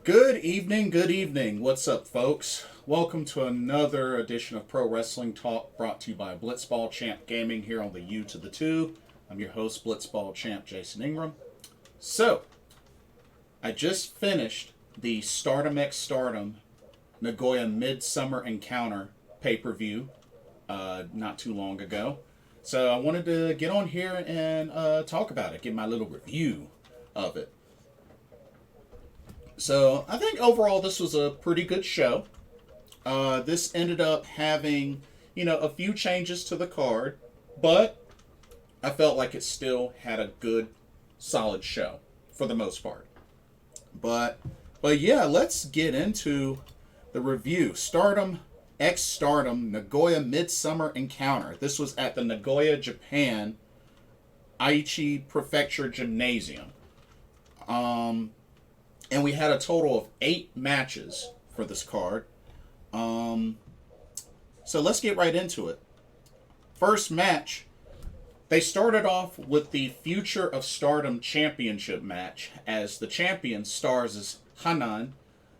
Good evening, good evening. What's up, folks? Welcome to another edition of Pro Wrestling Talk brought to you by Blitzball Champ Gaming here on the U to the 2. I'm your host, Blitzball Champ Jason Ingram. So, I just finished the Stardom Nagoya Midsummer Encounter pay-per-view not too long ago. So I wanted to get on here and talk about it, give my little review of it. So I think overall this was a pretty good show. This ended up having, a few changes to the card, but I felt like it still had a good, solid show for the most part. But yeah, let's get into the review. Stardom Nagoya Midsummer Encounter. This was at the Nagoya, Japan Aichi Prefecture Gymnasium. And we had a total of 8 matches for this card. So let's get right into it. First match, they started off with the Future of Stardom Championship match, as the champion, stars as Hanan,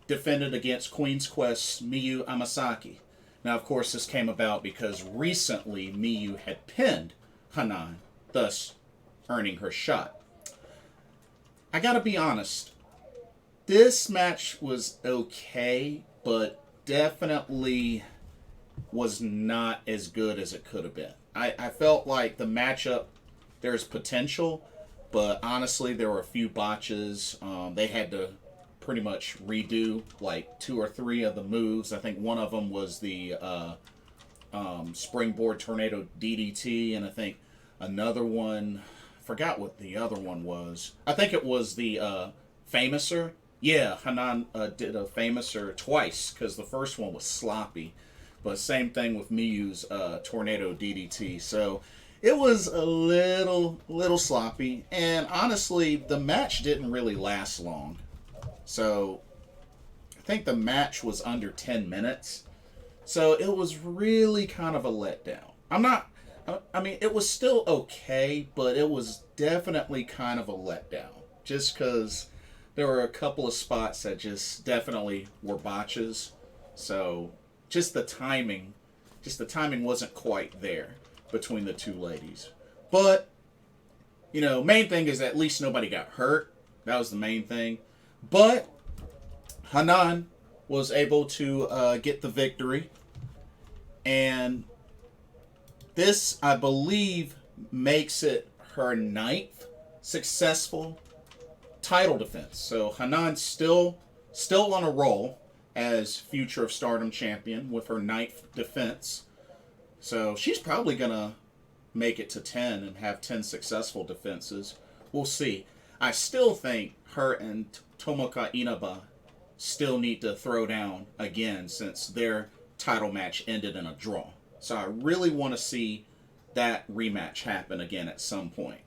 defended against Queen's Quest's Miyu Amasaki. Now, of course, this came about because recently Miyu had pinned Hanan, thus earning her shot. I gotta be honest, this match was okay, but definitely was not as good as it could have been. I felt like the matchup, there's potential, but honestly, there were a few botches. They had to pretty much redo like 2 or 3 of the moves. I think one of them was the springboard tornado DDT, and I think another one, I forgot what the other one was. I think it was the Famouser. Yeah, Hanan did a Famouser twice because the first one was sloppy. But same thing with Miyu's tornado DDT. So it was a little sloppy. And honestly, the match didn't really last long. So I think the match was under 10 minutes. So it was really kind of a letdown. It was still okay, but it was definitely kind of a letdown. Just because there were a couple of spots that just definitely were botches. So just the timing wasn't quite there between the two ladies. But, main thing is at least nobody got hurt. That was the main thing. But Hanan was able to get the victory. And this, I believe, makes it her 9th successful title defense. So Hanan's still on a roll as Future of Stardom champion with her 9th defense. So she's probably going to make it to 10 and have 10 successful defenses. We'll see. I still think her and Tomoka Inaba still need to throw down again since their title match ended in a draw. So I really want to see that rematch happen again at some point.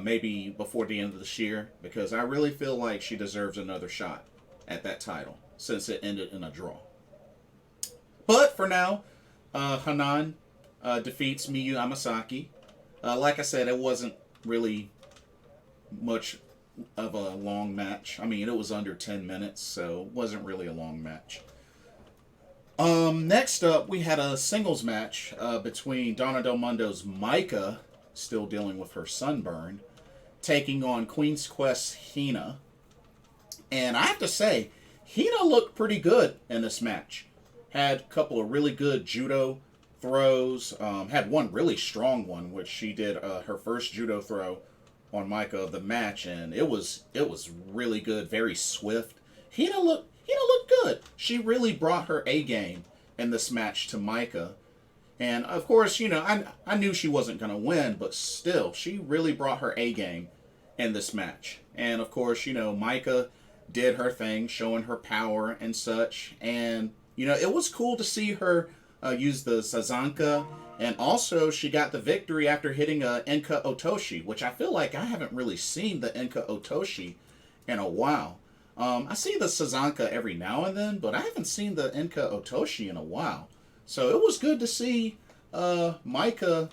Maybe before the end of this year, because I really feel like she deserves another shot at that title since it ended in a draw. But for now, Hanan defeats Miyu Amasaki. Like I said, it wasn't really much of a long match. I mean, it was under 10 minutes, so it wasn't really a long match. Next up, we had a singles match between Donna Del Mondo's Micah, still dealing with her sunburn, taking on Queen's Quest's Hina. And I have to say, Hina looked pretty good in this match. Had a couple of really good judo throws. Had one really strong one, which she did her first judo throw on Micah of the match, and it was really good, very swift. Hina looked good. She really brought her A game in this match to Micah. And of course, I knew she wasn't going to win, but still, she really brought her A game in this match. And of course, Micah did her thing, showing her power and such. And, it was cool to see her use the Sazanka. And also, she got the victory after hitting a Enka Otoshi, which I feel like I haven't really seen the Enka Otoshi in a while. I see the Sazanka every now and then, but I haven't seen the Enka Otoshi in a while. So it was good to see Micah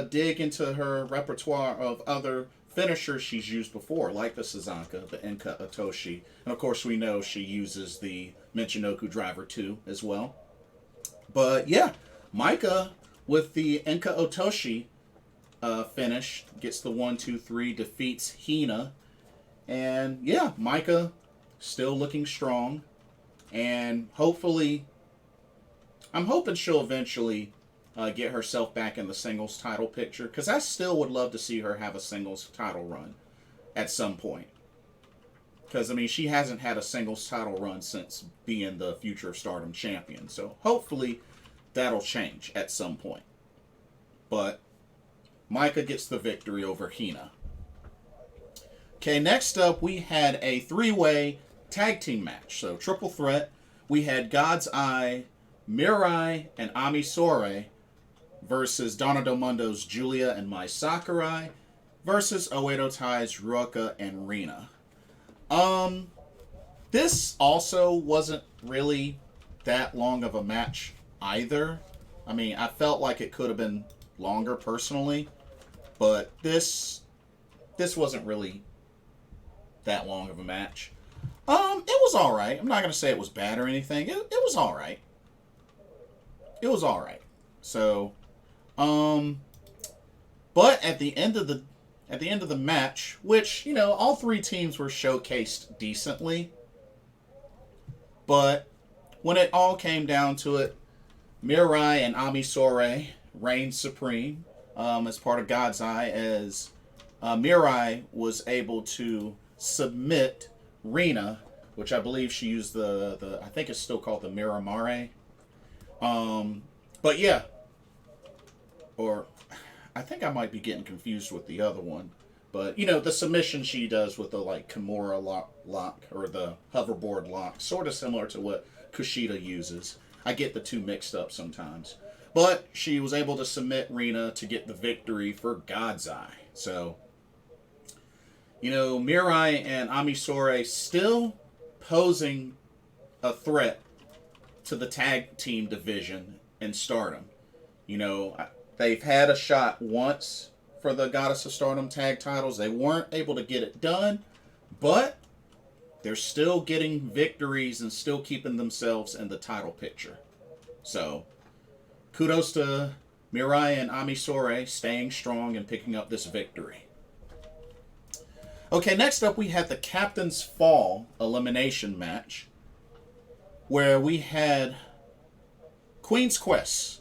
dig into her repertoire of other finisher she's used before, like the Suzanka, the Enka Otoshi. And of course, we know she uses the Michinoku driver too, as well. But yeah, Maika with the Enka Otoshi finish gets the 1-2-3, defeats Hina. And yeah, Maika still looking strong. And hopefully, I'm hoping she'll eventually get herself back in the singles title picture, because I still would love to see her have a singles title run at some point. Because, I mean, she hasn't had a singles title run since being the Future of Stardom champion. So hopefully that'll change at some point. But Maika gets the victory over Hina. Okay, next up we had a three-way tag team match. So triple threat. We had God's Eye, Mirai, and Ami Sourei versus Donna Del Mundo's Julia and Mai Sakurai versus Oedo Tai's Ruka and Rina. This also wasn't really that long of a match either. I mean, I felt like it could have been longer personally, but this wasn't really that long of a match. It was alright. I'm not going to say it was bad or anything. It was alright. It was alright. So, but at the end of the match, which, you know, all three teams were showcased decently, but when it all came down to it, Mirai and Ami Sourei reigned supreme as part of God's Eye, as Mirai was able to submit Rina, which I believe she used the I think it's still called the Miramare. But yeah, or I think I might be getting confused with the other one. But, you know, the submission she does with the, like, Kimura lock or the hoverboard lock, sort of similar to what Kushida uses. I get the two mixed up sometimes. But she was able to submit Rina to get the victory for God's Eye. So, you know, Mirai and Ami Sourei still posing a threat to the tag team division in Stardom. You know, they've had a shot once for the Goddess of Stardom tag titles. They weren't able to get it done, but they're still getting victories and still keeping themselves in the title picture. So, kudos to Mirai and Ami Sourei staying strong and picking up this victory. Okay, next up we had the Captain's Fall elimination match, where we had Queen's Quest.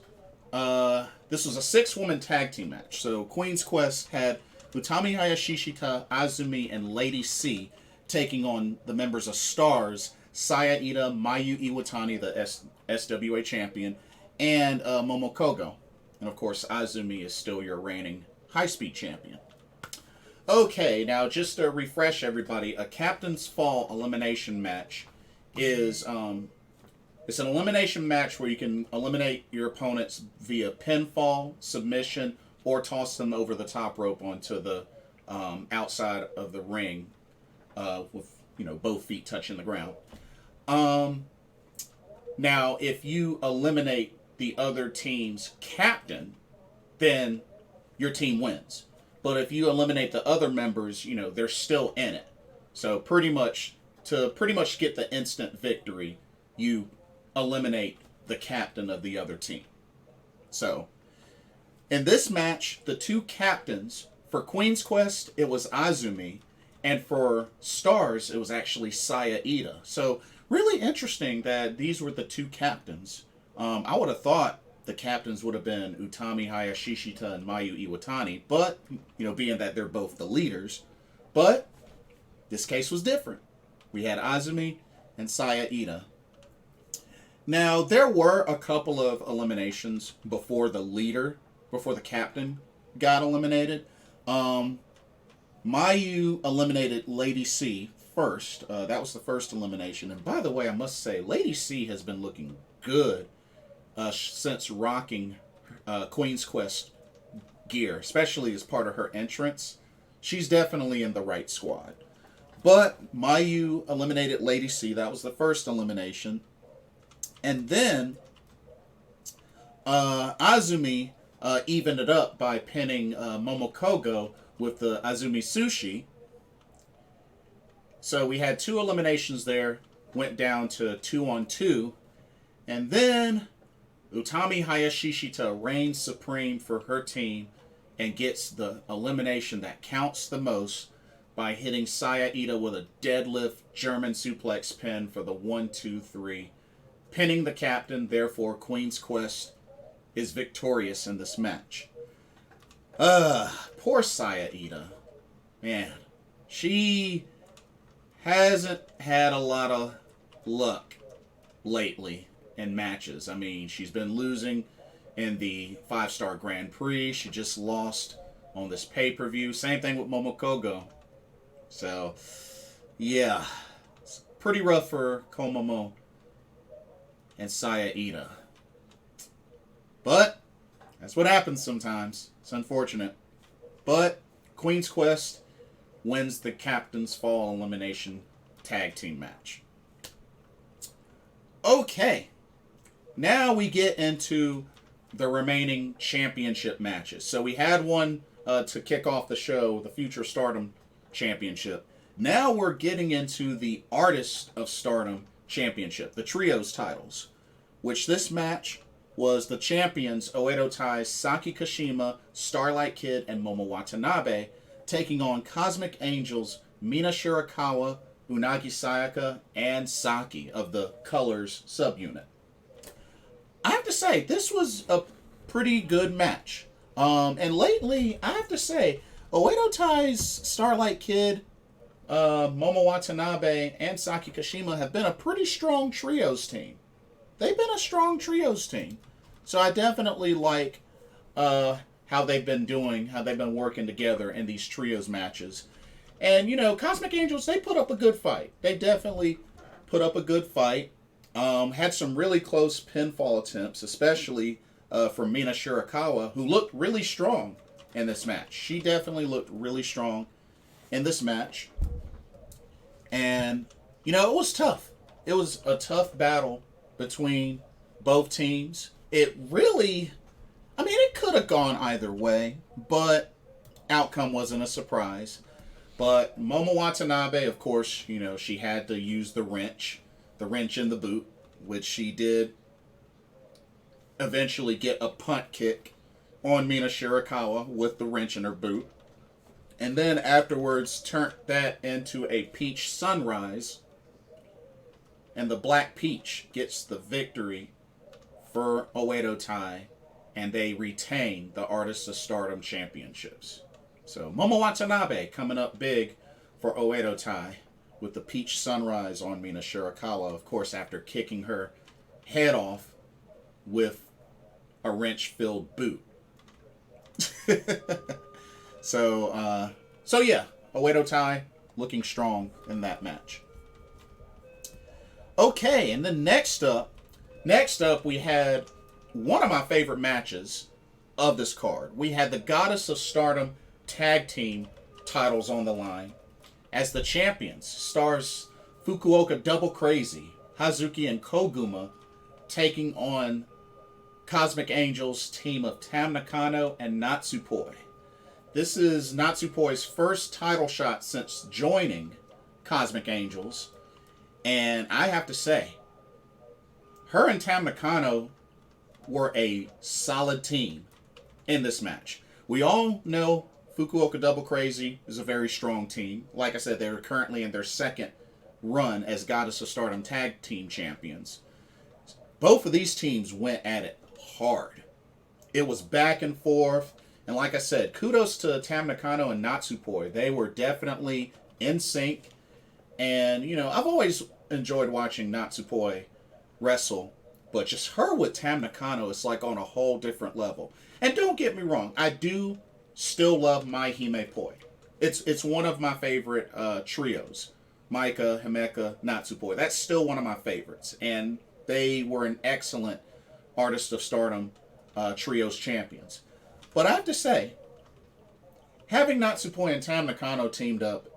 This was a 6-woman tag team match. So Queen's Quest had Utami Hayashishita, Azumi, and Lady C taking on the members of Stars, Saya Ida, Mayu Iwatani, the SWA champion, and Momokogo. And of course, Azumi is still your reigning high-speed champion. Okay, now just to refresh everybody, a Captain's Fall elimination match is it's an elimination match where you can eliminate your opponents via pinfall, submission, or toss them over the top rope onto the outside of the ring with, you know, both feet touching the ground. Now, if you eliminate the other team's captain, then your team wins. But if you eliminate the other members, you know, they're still in it. So to pretty much get the instant victory, you eliminate the captain of the other team. So, in this match, the two captains, for Queen's Quest, it was Azumi, and for Stars, it was actually Saya Ida. So, really interesting that these were the two captains. I would have thought the captains would have been Utami Hayashishita and Mayu Iwatani, but, you know, being that they're both the leaders. But this case was different. We had Azumi and Saya Ida. Now, there were a couple of eliminations before the captain got eliminated. Mayu eliminated Lady C first. That was the first elimination. And by the way, I must say, Lady C has been looking good since rocking Queen's Quest gear, especially as part of her entrance. She's definitely in the right squad. But Mayu eliminated Lady C. That was the first elimination. And then Azumi evened it up by pinning Momokogo with the Azumi Sushi. So we had 2 eliminations there, went down to 2-on-2, and then Utami Hayashishita reigns supreme for her team and gets the elimination that counts the most by hitting Saya Ida with a deadlift German suplex pin for the 1-2-3, pinning the captain. Therefore, Queen's Quest is victorious in this match. Poor Saya Ida. Man, she hasn't had a lot of luck lately in matches. I mean, she's been losing in the 5-Star Grand Prix. She just lost on this pay-per-view. Same thing with Momokogo. So, yeah, it's pretty rough for Komomo and Saya Ida. But that's what happens sometimes. It's unfortunate. But Queen's Quest wins the Captain's Fall Elimination Tag Team match. Okay, now we get into the remaining championship matches. So we had one to kick off the show, the Future Stardom Championship. Now we're getting into the Artist of Stardom Championship, the Trios titles, which this match was the champions Oedo Tai's Saki Kashima, Starlight Kid, and Momo Watanabe taking on Cosmic Angels, Mina Shirakawa, Unagi Sayaka, and Saki of the Colors subunit. I have to say, this was a pretty good match. And lately, I have to say, Oedo Tai's Starlight Kid, Momo Watanabe, and Saki Kashima have been a pretty strong trios team. They've been a strong trios team. So I definitely like how they've been doing, how they've been working together in these trios matches. And, you know, Cosmic Angels, they put up a good fight. They definitely put up a good fight. Had some really close pinfall attempts, especially from Mina Shirakawa, who looked really strong in this match. She definitely looked really strong in this match. And, you know, it was tough. It was a tough battle between both teams. It really, I mean, it could have gone either way, but outcome wasn't a surprise. But Momo Watanabe, of course, you know, she had to use the wrench in the boot, which she did eventually get a punt kick on Mina Shirakawa with the wrench in her boot. And then afterwards turned that into a Peach Sunrise. And the Black Peach gets the victory for Oedo Tai. And they retain the Artists of Stardom Championships. So Momo Watanabe coming up big for Oedo Tai with the Peach Sunrise on Mina Shirakawa. Of course, after kicking her head off with a wrench-filled boot. So yeah, Oedo Tai looking strong in that match. Okay, and then next up we had one of my favorite matches of this card. We had the Goddess of Stardom Tag Team titles on the line as the champions stars Fukuoka Double Crazy, Hazuki, and Koguma taking on Cosmic Angels team of Tam Nakano and Natsupoi. This is Natsupoi's first title shot since joining Cosmic Angels. And I have to say, her and Tam Nakano were a solid team in this match. We all know Fukuoka Double Crazy is a very strong team. Like I said, they're currently in their second run as Goddess of Stardom Tag Team Champions. Both of these teams went at it hard. It was back and forth. And like I said, kudos to Tam Nakano and Natsupoi. They were definitely in sync. And, you know, I've always enjoyed watching Natsupoi wrestle. But just her with Tam Nakano is like on a whole different level. And don't get me wrong, I do still love Mai Hime Poi. It's one of my favorite trios. Maika, Himeka, Natsupoi. That's still one of my favorites. And they were an excellent Artist of Stardom trios champions. But I have to say, having Natsupoi and Tam Nakano teamed up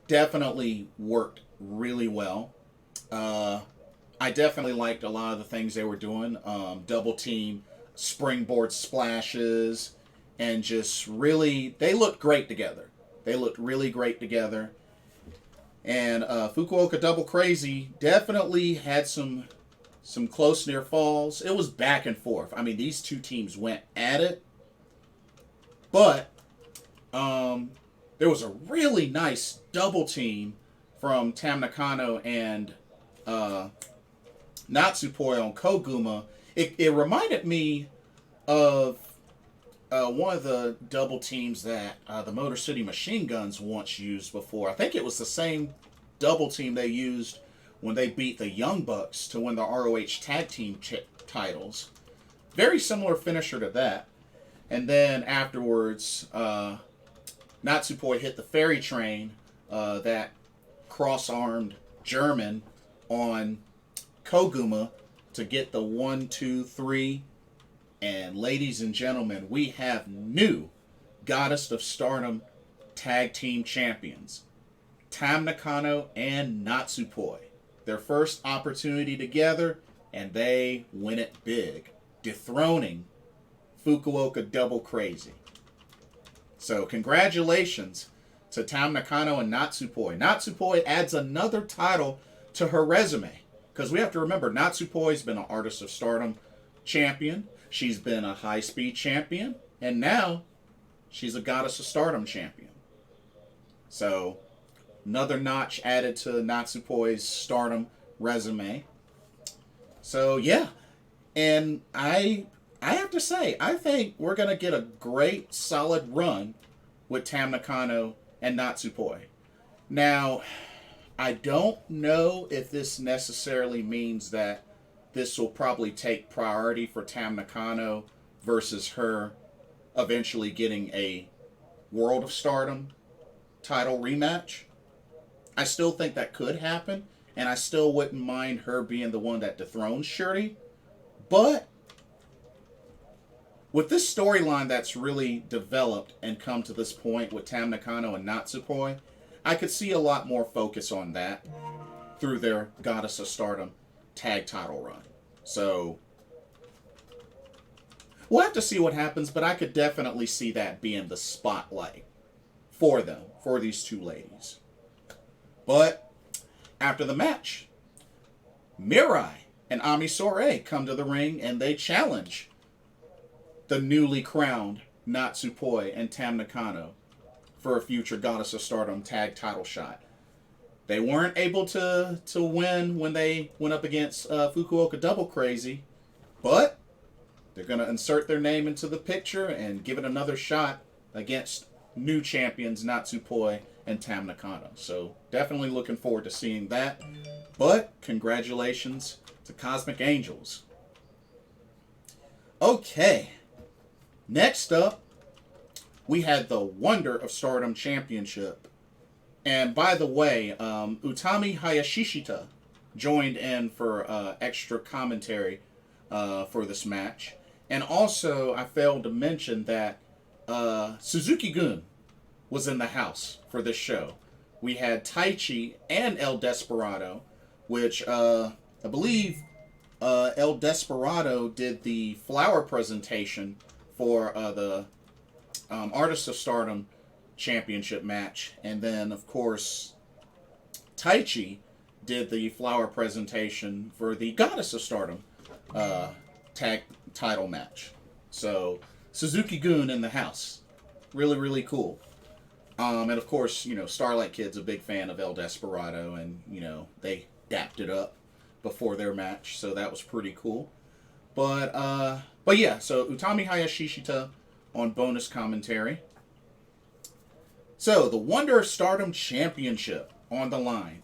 definitely worked really well. I definitely liked a lot of the things they were doing. Double team, springboard splashes, and just really, they looked great together. They looked really great together. And Fukuoka Double Crazy definitely had some close near falls. It was back and forth. I mean, these two teams went at it, but there was a really nice double team from Tam Nakano and Natsupoi on Koguma. It reminded me of one of the double teams that the Motor City Machine Guns once used before. I think it was the same double team they used when they beat the Young Bucks to win the ROH Tag Team titles. Very similar finisher to that. And then afterwards, Natsupoi hit the fairy train, that cross-armed German on Koguma to get the 1, 2, 3. And ladies and gentlemen, we have new Goddess of Stardom Tag Team Champions, Tam Nakano and Natsupoi. Their first opportunity together, and they win it big, dethroning Fukuoka Double Crazy. So congratulations to Tam Nakano and Natsupoi. Natsupoi adds another title to her resume, because we have to remember, Natsupoi's been an Artist of Stardom champion. She's been a high-speed champion, and now she's a Goddess of Stardom champion. So, another notch added to Natsupoi's Stardom resume. So, yeah. And I have to say, I think we're going to get a great, solid run with Tam Nakano and Natsupoi. Now, I don't know if this necessarily means that this will probably take priority for Tam Nakano versus her eventually getting a World of Stardom title rematch. I still think that could happen, and I still wouldn't mind her being the one that dethrones Shuri. But with this storyline that's really developed and come to this point with Tam Nakano and Natsupoi, I could see a lot more focus on that through their Goddess of Stardom tag title run. So we'll have to see what happens, but I could definitely see that being the spotlight for them, for these two ladies. But after the match, Mirai and Ami Sourei come to the ring and they challenge the newly crowned Natsupoi and Tam Nakano for a future Goddess of Stardom tag title shot. They weren't able to win when they went up against Fukuoka Double Crazy, but they're going to insert their name into the picture and give it another shot against new champions Natsupoi and Tam Nakano. So definitely looking forward to seeing that. But congratulations to Cosmic Angels. Okay, next up, we had the Wonder of Stardom Championship. And by the way, Utami Hayashishita joined in for extra commentary for this match. And also, I failed to mention that Suzuki-gun was in the house for this show. We had Taichi and El Desperado, which I believe El Desperado did the flower presentation for the Artist of Stardom Championship match, and then of course Taichi did the flower presentation for the Goddess of Stardom tag title match. So Suzuki-gun in the house, really cool. And of course, you know, Starlight Kid's a big fan of El Desperado, and you know they dapped it up before their match, so that was pretty cool. But yeah, so Utami Hayashishita on bonus commentary. So, the Wonder of Stardom Championship on the line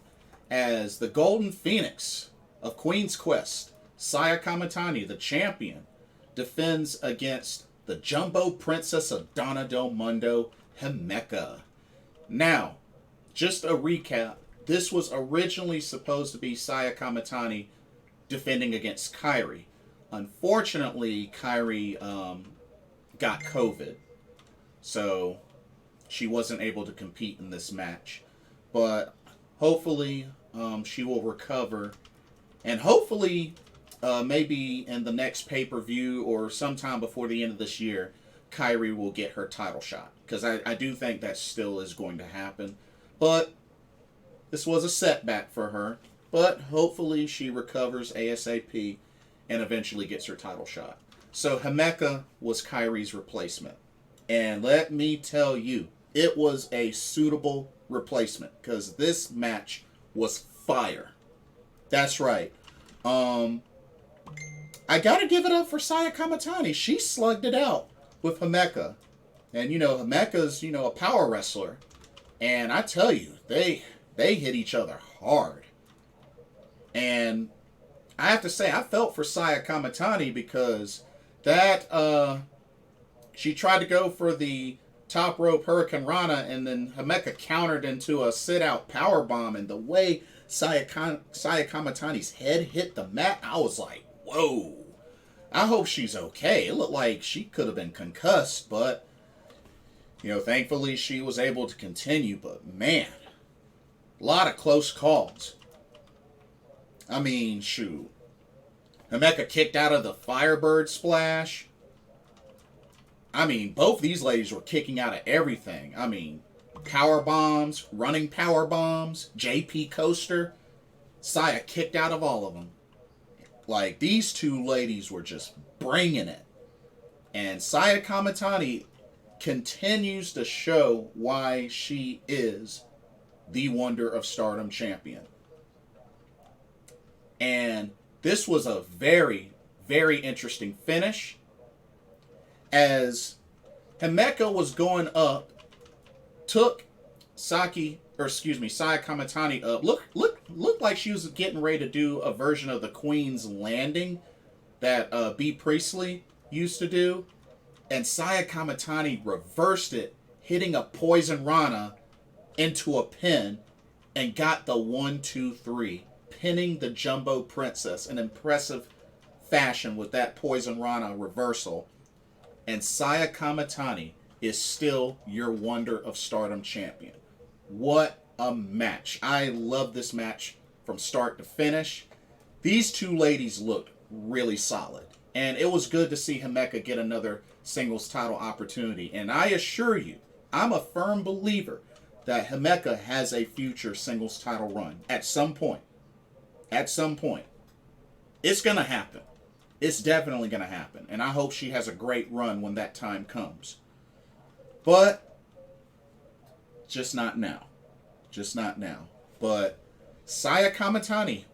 as the Golden Phoenix of Queen's Quest, Saya Kamitani, the champion, defends against the Jumbo Princess of Donna Del Mundo, Himeka. Now, just a recap, this was originally supposed to be Saya Kamitani defending against Kairi. Unfortunately, Kairi got COVID, so she wasn't able to compete in this match. But hopefully she will recover. And hopefully maybe in the next pay-per-view or sometime before the end of this year, Kyrie will get her title shot. Because I do think that still is going to happen. But this was a setback for her. But hopefully she recovers ASAP and eventually gets her title shot. So Himeka was Kyrie's replacement. And let me tell you, it was a suitable replacement. Because this match was fire. That's right. I gotta give it up for Saya Kamatani. She slugged it out with Himeka. And, Himeka's, a power wrestler. And I tell you, they hit each other hard. And I have to say, I felt for Saya Kamatani because she tried to go for the top rope Hurricane Rana, and then Himeka countered into a sit-out powerbomb, and the way Saya Kamatani's head hit the mat, I was like, whoa. I hope she's okay. It looked like she could have been concussed, but, thankfully she was able to continue. But, man, a lot of close calls. I mean, shoot. Himeka kicked out of the Firebird Splash. I mean, both these ladies were kicking out of everything. I mean, power bombs, running power bombs, JP coaster. Saya kicked out of all of them. Like, these two ladies were just bringing it. And Saya Kamatani continues to show why she is the Wonder of Stardom champion. And this was a very, very interesting finish. As Himeka was going up, took Saya Kamatani up. Looked like she was getting ready to do a version of the Queen's Landing that B. Priestley used to do. And Saya Kamatani reversed it, hitting a Poison Rana into a pin, and got the 1-2-3, pinning the Jumbo Princess in impressive fashion with that Poison Rana reversal. And Saya Kamatani is still your Wonder of Stardom champion. What a match. I love this match from start to finish. These two ladies looked really solid. And it was good to see Himeka get another singles title opportunity. And I assure you, I'm a firm believer that Himeka has a future singles title run at some point. At some point. It's going to happen. It's definitely going to happen. And I hope she has a great run when that time comes. But just not now. Just not now. But Saya Kamatani,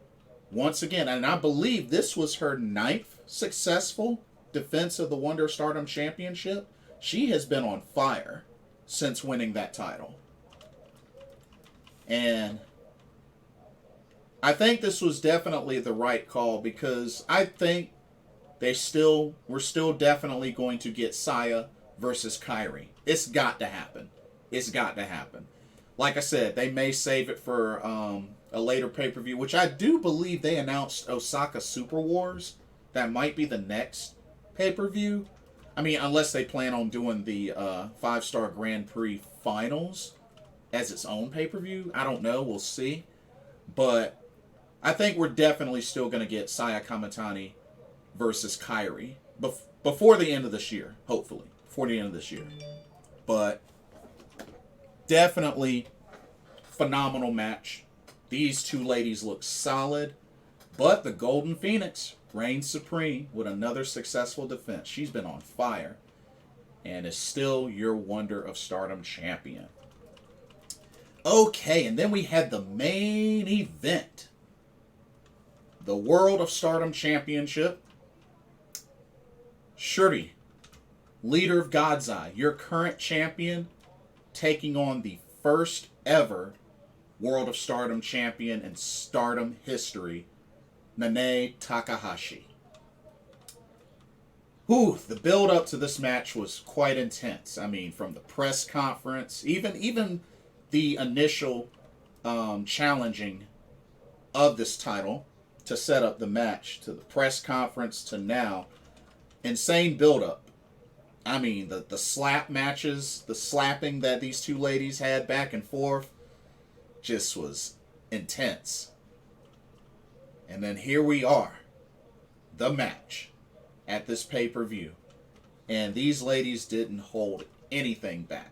once again, and I believe this was her 9th successful defense of the Wonder of Stardom Championship. She has been on fire since winning that title. And I think this was definitely the right call, because I think we're still definitely going to get Saya versus Kyrie. It's got to happen. It's got to happen. Like I said, they may save it for a later pay-per-view, which I do believe they announced Osaka Super Wars. That might be the next pay-per-view. I mean, unless they plan on doing the 5-Star Grand Prix Finals as its own pay-per-view. I don't know. We'll see. But I think we're definitely still going to get Saya Kamatani versus Kyrie before the end of this year, hopefully. Before the end of this year. But definitely phenomenal match. These two ladies look solid. But the Golden Phoenix reigns supreme with another successful defense. She's been on fire and is still your Wonder of Stardom champion. Okay, and then we had the main event. The World of Stardom Championship. Shuri, leader of God's Eye, your current champion, taking on the first ever World of Stardom champion in Stardom history, Nanae Takahashi. The build up to this match was quite intense. I mean, from the press conference, even the initial challenging of this title to set up the match, to the press conference, to now, insane build up. I mean, the slap matches, the slapping that these two ladies had back and forth, just was intense. And then here we are, the match at this pay-per-view. And these ladies didn't hold anything back.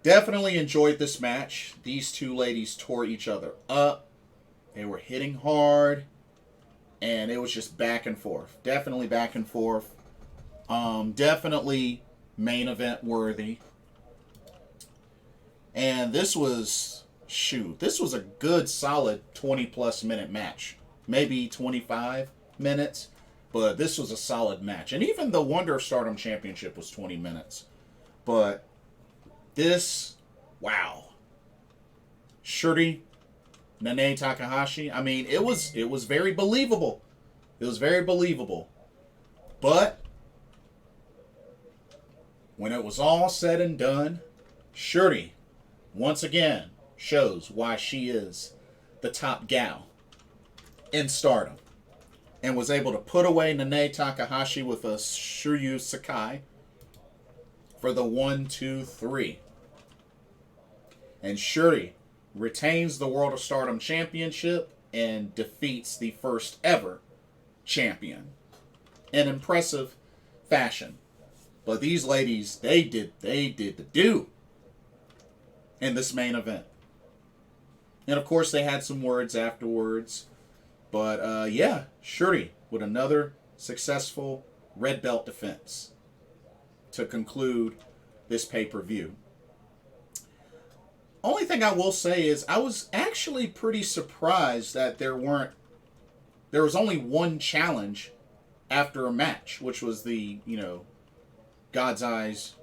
Definitely enjoyed this match. These two ladies tore each other up. They were hitting hard, and it was just back and forth. Definitely back and forth. Definitely main event worthy. And this was, shoot, this was a good solid 20 plus minute match. Maybe 25 minutes, but this was a solid match. And even the Wonder of Stardom Championship was 20 minutes. But this, wow. Shuri, Nanae Takahashi, I mean, it was very believable. It was very believable. But when it was all said and done, Shuri once again shows why she is the top gal in Stardom, and was able to put away Nanae Takahashi with a Shiryu Sakai for the 1, 2, 3. And Shuri retains the World of Stardom Championship and defeats the first ever champion in impressive fashion. But these ladies, they did the do in this main event. And of course they had some words afterwards. But yeah, Shuri with another successful red belt defense to conclude this pay-per-view. Only thing I will say is I was actually pretty surprised that there was only one challenge after a match, which was the, God's Eyes,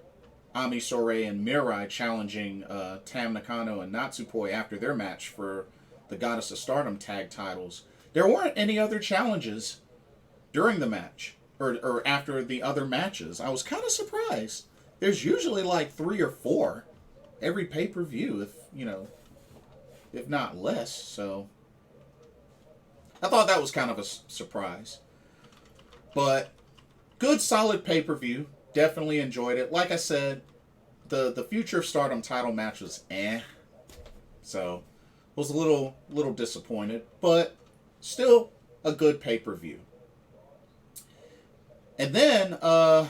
Ami Sourei and Mirai challenging Tam Nakano and Natsupoi after their match for the Goddess of Stardom tag titles. There weren't any other challenges during the match or after the other matches. I was kind of surprised. There's usually like 3 or 4 every pay-per-view, if not less. So I thought that was kind of a surprise. But good solid pay-per-view. Definitely enjoyed it. Like I said, the Future of Stardom title match was so was a little disappointed, but still a good pay-per-view. And then I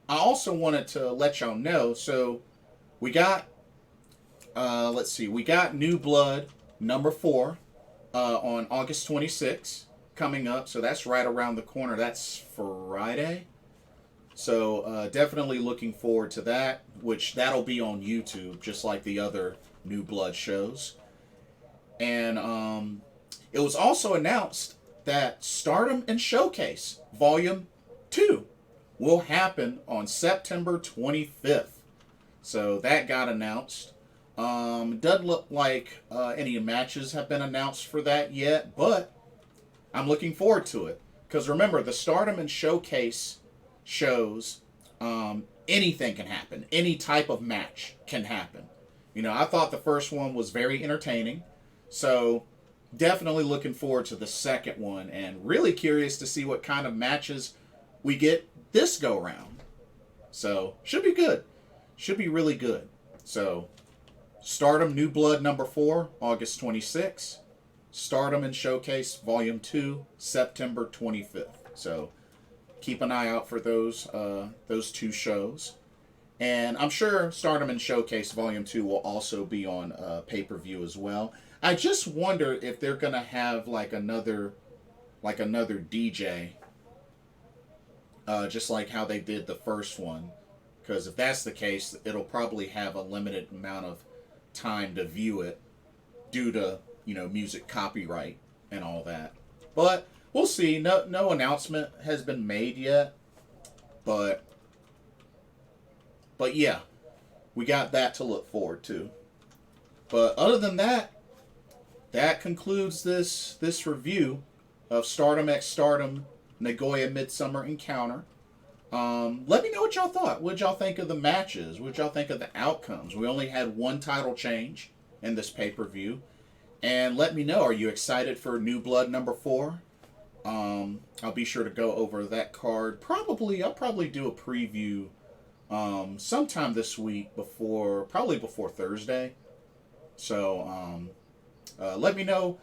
also wanted to let y'all know, so we got we got New Blood number 4 on August 26th coming up, so that's right around the corner. That's Friday. So definitely looking forward to that, which that'll be on YouTube, just like the other New Blood shows. And it was also announced that Stardom and Showcase Volume 2 will happen on September 25th. So that got announced. Doesn't look like any matches have been announced for that yet, but I'm looking forward to it. Because remember, the Stardom and Showcase shows, anything can happen. Any type of match can happen. I thought the first one was very entertaining. So definitely looking forward to the second one, and really curious to see what kind of matches we get this go round. So should be good. Should be really good. So Stardom New Blood number 4, August 26th. Stardom and Showcase Volume 2, September 25th. So keep an eye out for those 2 shows. And I'm sure Stardom and Showcase Volume 2 will also be on pay-per-view as well. I just wonder if they're going to have like another DJ, just like how they did the first one. Because if that's the case, it'll probably have a limited amount of time to view it due to, music copyright and all that. But we'll see. No announcement has been made yet. But yeah, we got that to look forward to. But other than that, that concludes this review of Stardom x Stardom Nagoya Midsummer Encounter. Let me know what y'all thought. What y'all think of the matches? What y'all think of the outcomes? We only had one title change in this pay-per-view. And let me know, are you excited for New Blood number 4? I'll be sure to go over that card. I'll probably do a preview sometime this week probably before Thursday. So let me know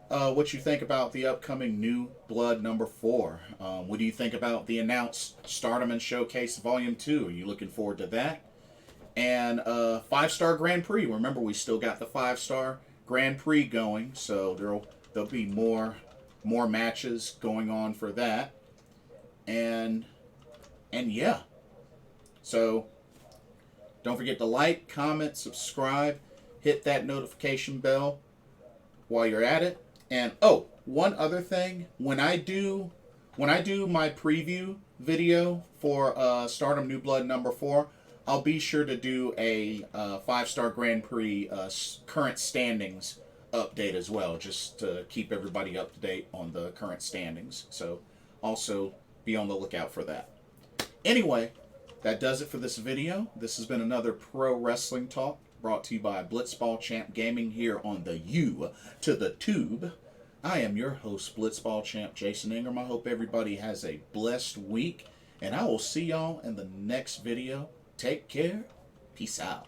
what you think about the upcoming New Blood #4. What do you think about the announced Stardom and Showcase Volume 2? Are you looking forward to that? And 5-star Grand Prix. Remember, we still got the 5-star Grand Prix going, so there'll be more matches going on for that. And yeah. So don't forget to like, comment, subscribe, hit that notification bell while you're at it. And oh, one other thing, when I do my preview video for Stardom New Blood #4, I'll be sure to do a 5-star Grand Prix current standings update as well, just to keep everybody up to date on the current standings. So also be on the lookout for that. Anyway, that does it for this video. This has been another Pro Wrestling Talk brought to you by Blitzball Champ Gaming here on the U to the Tube. I am your host, Blitzball Champ Jason Ingram. I hope everybody has a blessed week, and I will see y'all in the next video. Take care. Peace out.